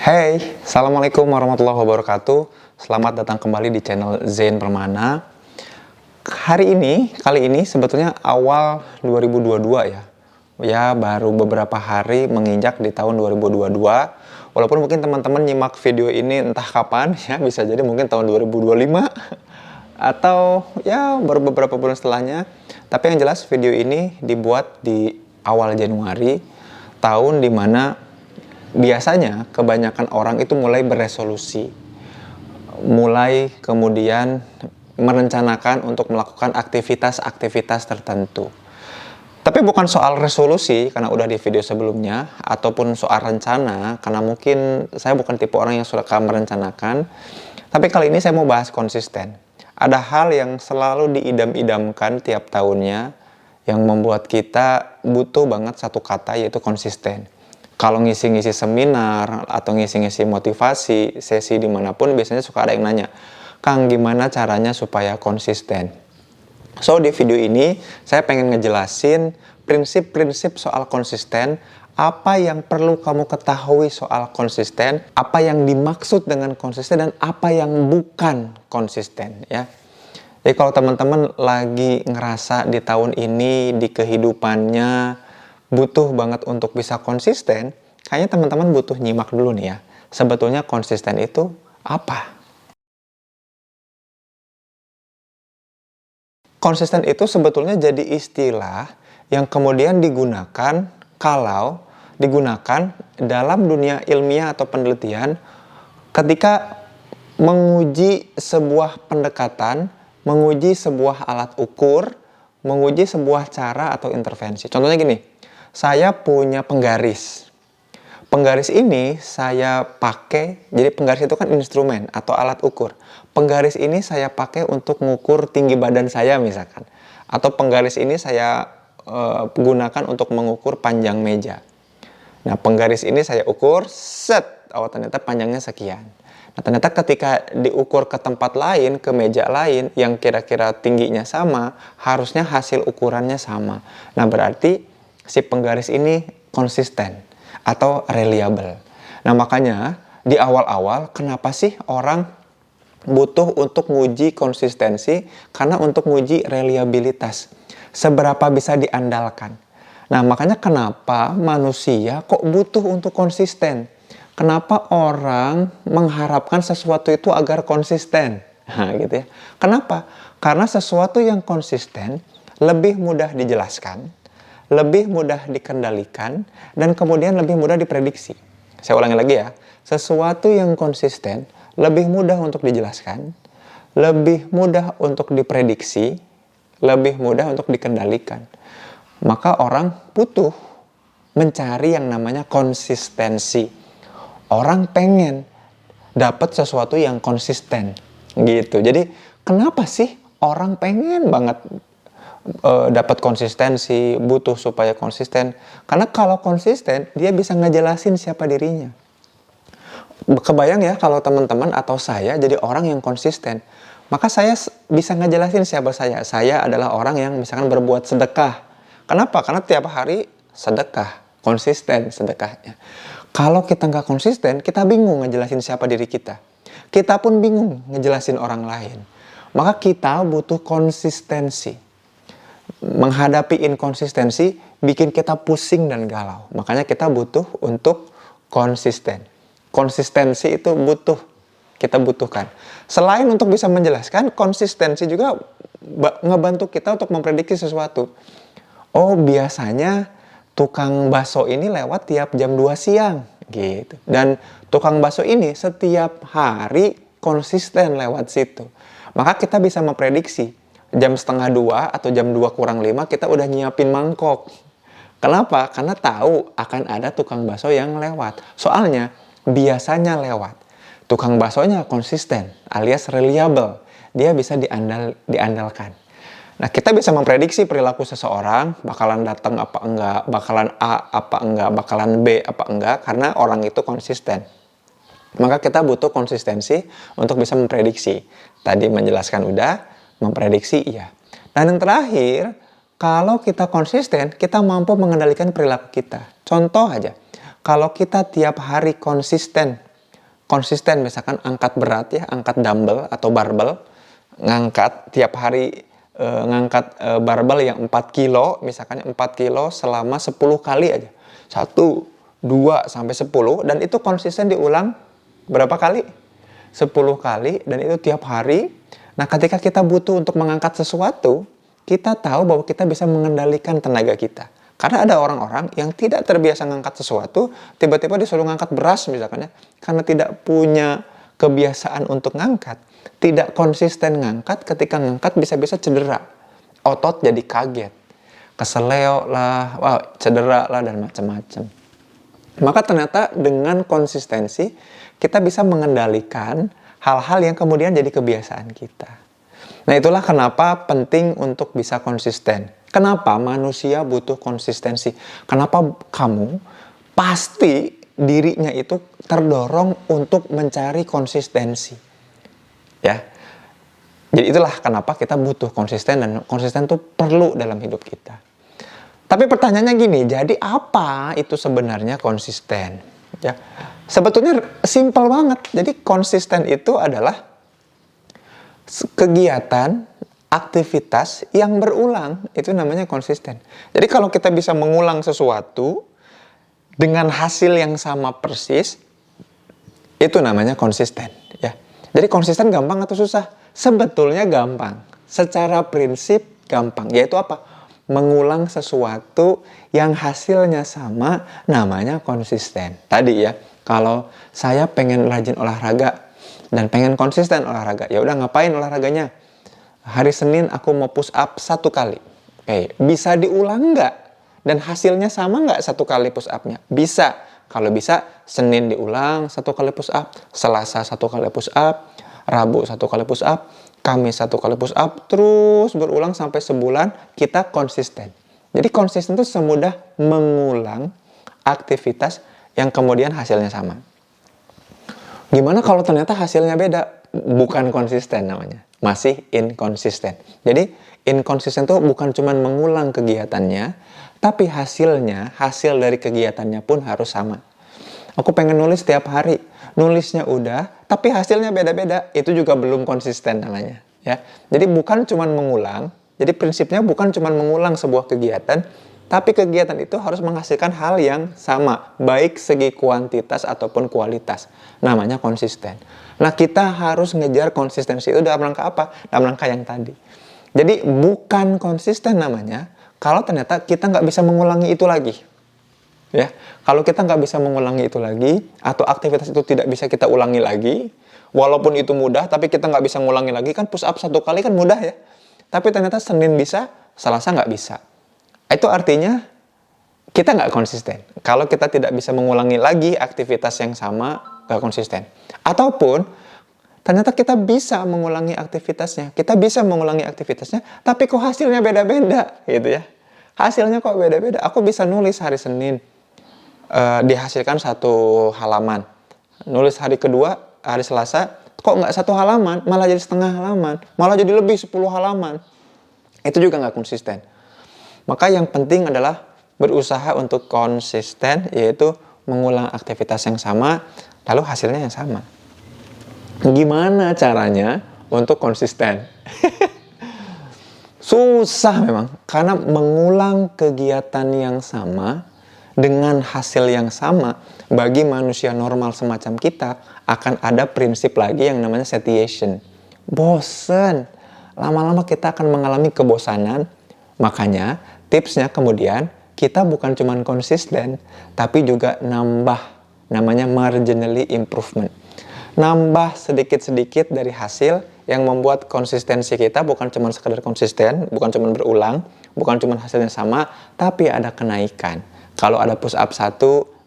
Hey, Assalamualaikum warahmatullahi wabarakatuh. Selamat datang kembali di channel Zain Permana. Kali ini sebetulnya awal 2022 ya. Ya, baru beberapa hari menginjak di tahun 2022. Walaupun mungkin teman-teman nyimak video ini entah kapan ya, bisa jadi mungkin tahun 2025 atau ya baru beberapa bulan setelahnya. Tapi yang jelas video ini dibuat di awal Januari, tahun dimana biasanya kebanyakan orang itu mulai beresolusi, mulai kemudian merencanakan untuk melakukan aktivitas-aktivitas tertentu. Tapi bukan soal resolusi, karena udah di video sebelumnya, ataupun soal rencana, karena mungkin saya bukan tipe orang yang suka merencanakan. Tapi kali ini saya mau bahas konsisten. Ada hal yang selalu diidam-idamkan tiap tahunnya, yang membuat kita butuh banget satu kata, yaitu konsisten. Kalau ngisi-ngisi seminar atau ngisi-ngisi motivasi, sesi dimanapun biasanya suka ada yang nanya, Kang, gimana caranya supaya konsisten? So, di video ini saya pengen ngejelasin prinsip-prinsip soal konsisten, apa yang perlu kamu ketahui soal konsisten, apa yang dimaksud dengan konsisten, dan apa yang bukan konsisten, ya. Jadi kalau teman-teman lagi ngerasa di tahun ini, di kehidupannya, butuh banget untuk bisa konsisten, kayaknya teman-teman butuh nyimak dulu nih ya. Sebetulnya konsisten itu apa? Konsisten itu sebetulnya jadi istilah yang kemudian digunakan kalau digunakan dalam dunia ilmiah atau penelitian ketika menguji sebuah pendekatan, menguji sebuah alat ukur, menguji sebuah cara atau intervensi. Contohnya gini, saya punya penggaris. Penggaris ini saya pakai, jadi penggaris itu kan instrumen atau alat ukur. Penggaris ini saya pakai untuk mengukur tinggi badan saya misalkan. Atau penggaris ini saya gunakan untuk mengukur panjang meja. Nah, penggaris ini saya ukur, set, oh ternyata panjangnya sekian. Nah, ternyata ketika diukur ke tempat lain, ke meja lain, yang kira-kira tingginya sama, harusnya hasil ukurannya sama. Nah, berarti si penggaris ini konsisten atau reliable. Nah, makanya di awal-awal kenapa sih orang butuh untuk nguji konsistensi? Karena untuk nguji reliabilitas. Seberapa bisa diandalkan. Nah, makanya kenapa manusia kok butuh untuk konsisten? Kenapa orang mengharapkan sesuatu itu agar konsisten? Nah, gitu ya. Kenapa? Karena sesuatu yang konsisten lebih mudah dijelaskan, lebih mudah dikendalikan, dan kemudian lebih mudah diprediksi. Saya ulangi lagi ya. Sesuatu yang konsisten lebih mudah untuk dijelaskan, lebih mudah untuk diprediksi, lebih mudah untuk dikendalikan. Maka orang butuh mencari yang namanya konsistensi. Orang pengen dapat sesuatu yang konsisten gitu. Jadi kenapa sih orang pengen banget dapat konsistensi, butuh supaya konsisten? Karena kalau konsisten dia bisa ngejelasin siapa dirinya. Kebayang ya kalau teman-teman atau saya jadi orang yang konsisten, maka saya bisa ngejelasin siapa saya. Saya adalah orang yang misalkan berbuat sedekah. Kenapa? Karena tiap hari sedekah, konsisten sedekahnya. Kalau kita nggak konsisten, kita bingung ngejelasin siapa diri kita. Kita pun bingung ngejelasin orang lain. Maka kita butuh konsistensi. Menghadapi inkonsistensi bikin kita pusing dan galau. Makanya kita butuh untuk konsisten. Konsistensi itu kita butuhkan. Selain untuk bisa menjelaskan, konsistensi juga ngebantu kita untuk memprediksi sesuatu. Oh, biasanya tukang bakso ini lewat tiap jam 2 siang gitu. Dan tukang bakso ini setiap hari konsisten lewat situ. Maka kita bisa memprediksi jam 1:30 atau jam 2:05 kita udah nyiapin mangkok. Kenapa? Karena tahu akan ada tukang bakso yang lewat. Soalnya biasanya lewat. Tukang baksonya konsisten alias reliable. Dia bisa diandalkan. Nah, kita bisa memprediksi perilaku seseorang, bakalan datang apa enggak, bakalan A apa enggak, bakalan B apa enggak, karena orang itu konsisten. Maka kita butuh konsistensi untuk bisa memprediksi. Tadi menjelaskan udah, memprediksi iya. Dan yang terakhir, kalau kita konsisten, kita mampu mengendalikan perilaku kita. Contoh aja, kalau kita tiap hari konsisten konsisten misalkan angkat berat ya, angkat dumbbell atau barbel, ngangkat tiap hari ngangkat barbel yang 4 kilo, misalkan 4 kilo selama 10 kali aja. 1, 2, sampai 10, dan itu konsisten diulang berapa kali? 10 kali, dan itu tiap hari. Nah, ketika kita butuh untuk mengangkat sesuatu, kita tahu bahwa kita bisa mengendalikan tenaga kita. Karena ada orang-orang yang tidak terbiasa ngangkat sesuatu, tiba-tiba disuruh ngangkat beras misalkan ya, karena tidak punya kebiasaan untuk ngangkat, tidak konsisten ngangkat, ketika ngangkat bisa-bisa cedera. Otot jadi kaget, keseleo lah, cedera lah, dan macam-macam. Maka ternyata dengan konsistensi, kita bisa mengendalikan hal-hal yang kemudian jadi kebiasaan kita. Nah, itulah kenapa penting untuk bisa konsisten. Kenapa manusia butuh konsistensi? Kenapa kamu pasti dirinya itu terdorong untuk mencari konsistensi. Ya. Jadi itulah kenapa kita butuh konsisten, dan konsisten itu perlu dalam hidup kita. Tapi pertanyaannya gini, jadi apa itu sebenarnya konsisten? Ya. Sebetulnya simpel banget. Jadi konsisten itu adalah kegiatan, aktivitas yang berulang, itu namanya konsisten. Jadi kalau kita bisa mengulang sesuatu dengan hasil yang sama persis, itu namanya konsisten. Ya. Jadi konsisten gampang atau susah? Sebetulnya gampang. Secara prinsip gampang. Yaitu apa? Mengulang sesuatu yang hasilnya sama, namanya konsisten. Tadi ya, kalau saya pengen rajin olahraga dan pengen konsisten olahraga, ya udah ngapain olahraganya? Hari Senin aku mau push up 1 kali. Oke, bisa diulang nggak? Dan hasilnya sama nggak 1 kali push up-nya? Bisa. Kalau bisa, Senin diulang 1 kali push up, Selasa 1 kali push up, Rabu 1 kali push up, Kamis 1 kali push up, terus berulang sampai sebulan, kita konsisten. Jadi konsisten itu semudah mengulang aktivitas yang kemudian hasilnya sama. Gimana kalau ternyata hasilnya beda? Bukan konsisten namanya, masih inkonsisten. Jadi inkonsisten itu bukan cuma mengulang kegiatannya, tapi hasil dari kegiatannya pun harus sama. Aku pengen nulis tiap hari, nulisnya udah, tapi hasilnya beda-beda, itu juga belum konsisten namanya. Ya. Jadi bukan cuma mengulang, jadi prinsipnya bukan cuma mengulang sebuah kegiatan, tapi kegiatan itu harus menghasilkan hal yang sama, baik segi kuantitas ataupun kualitas. Namanya konsisten. Nah, kita harus ngejar konsistensi itu dalam rangka apa? Dalam rangka yang tadi. Jadi bukan konsisten namanya kalau ternyata kita nggak bisa mengulangi itu lagi. Ya, kalau kita nggak bisa mengulangi itu lagi, atau aktivitas itu tidak bisa kita ulangi lagi, walaupun itu mudah, tapi kita nggak bisa ngulangi lagi, kan push up 1 kali kan mudah ya. Tapi ternyata Senin bisa, Selasa nggak bisa. Itu artinya kita nggak konsisten. Kalau kita tidak bisa mengulangi lagi aktivitas yang sama, nggak konsisten. Ataupun ternyata kita bisa mengulangi aktivitasnya. Kita bisa mengulangi aktivitasnya, tapi kok hasilnya beda-beda gitu ya. Hasilnya kok beda-beda. Aku bisa nulis hari Senin, dihasilkan 1 halaman. Nulis hari kedua, hari Selasa, kok nggak 1 halaman, malah jadi setengah halaman. Malah jadi lebih 10 halaman. Itu juga nggak konsisten. Maka yang penting adalah berusaha untuk konsisten, yaitu mengulang aktivitas yang sama, lalu hasilnya yang sama. Gimana caranya untuk konsisten? Susah memang, karena mengulang kegiatan yang sama dengan hasil yang sama, bagi manusia normal semacam kita, akan ada prinsip lagi yang namanya satiation. Bosen. Lama-lama kita akan mengalami kebosanan. Makanya tipsnya kemudian kita bukan cuma konsisten, tapi juga nambah, namanya marginally improvement. Nambah sedikit-sedikit dari hasil yang membuat konsistensi kita bukan cuma sekedar konsisten, bukan cuma berulang, bukan cuma hasilnya sama, tapi ada kenaikan. Kalau ada push up 1,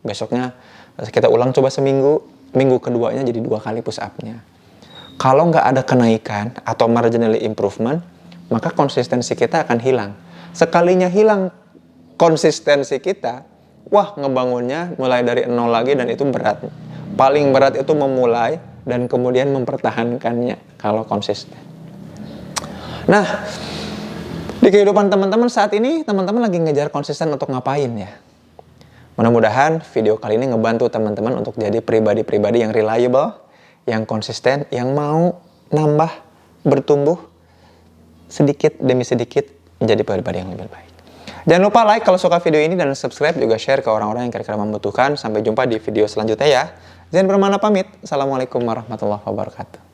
besoknya kita ulang coba seminggu, minggu keduanya jadi 2 kali push up-nya. Kalau nggak ada kenaikan atau marginally improvement, maka konsistensi kita akan hilang. Sekalinya hilang konsistensi kita, wah ngebangunnya mulai dari 0 lagi, dan itu berat. Paling berat itu memulai dan kemudian mempertahankannya kalau konsisten. Nah, di kehidupan teman-teman saat ini, teman-teman lagi ngejar konsisten untuk ngapain ya? Mudah-mudahan video kali ini ngebantu teman-teman untuk jadi pribadi-pribadi yang reliable, yang konsisten, yang mau nambah, bertumbuh sedikit demi sedikit menjadi pribadi yang lebih baik. Jangan lupa like kalau suka video ini dan subscribe, juga share ke orang-orang yang kira-kira membutuhkan. Sampai jumpa di video selanjutnya ya. Zain Permana pamit. Assalamualaikum warahmatullahi wabarakatuh.